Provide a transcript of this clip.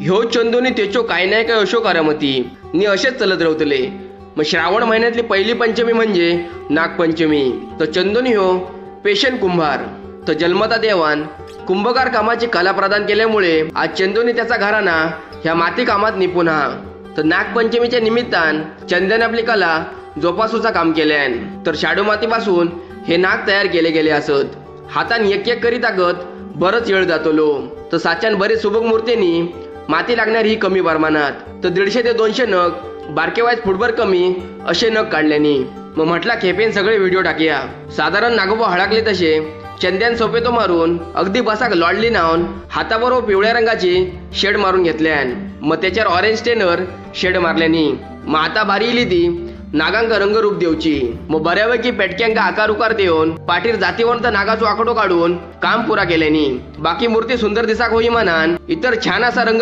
ह्यो चंदोनी तेचो काय नाही काय अशो करामती नी असेच चलत रावतले। मग श्रावण महिन्यातली पहिली पंचमी म्हणजे नागपंचमी। तर चंदोनी ह्यो पेशन कुंभार। तर जन्मता देवान कुंभकार कामाची कला प्रदान केल्यामुळे आज चंदोनी त्याचा घराणा ह्या माती कामात निपुण हा। तर नागपंचमीच्या निमित्तान चंद्याने आपली कला जोपासूचा काम केल्यान। तर शाडू मातीपासून हे नाग तयार केले गेले असत। हातान एक एक करीत आगत बरंच वेळ जातलो। तर साच्यान बरेच सुबक मूर्तींनी माती लागणार ही कमी प्रमाणात। तर 150 ते 200 नग बारकेवाईज फुटभर कमी असे नग काढल्यानी मग म्हटला खेपेन सगळे व्हिडिओ टाकूया। साधारण नागोबा हळकले तसे चंद्यान सोपेतो मारून अगदी बसाक लॉडली नावून हाताबरोबर पिवळ्या रंगाची शेड मारून घेतल्यान। मग त्याच्यावर ऑरेंज स्टेनर शेड मारल्यानी मग आता बारी इली ती नागांका रंगरूप देवची। मग बऱ्यापैकी पेटक्यांका आकार उकार देऊन पाठीर जातीवंत नागाचो आकडो काढून काम पुरा केल्यानी बाकी मूर्ती सुंदर दिसाक होई म्हणान इतर छान असा रंग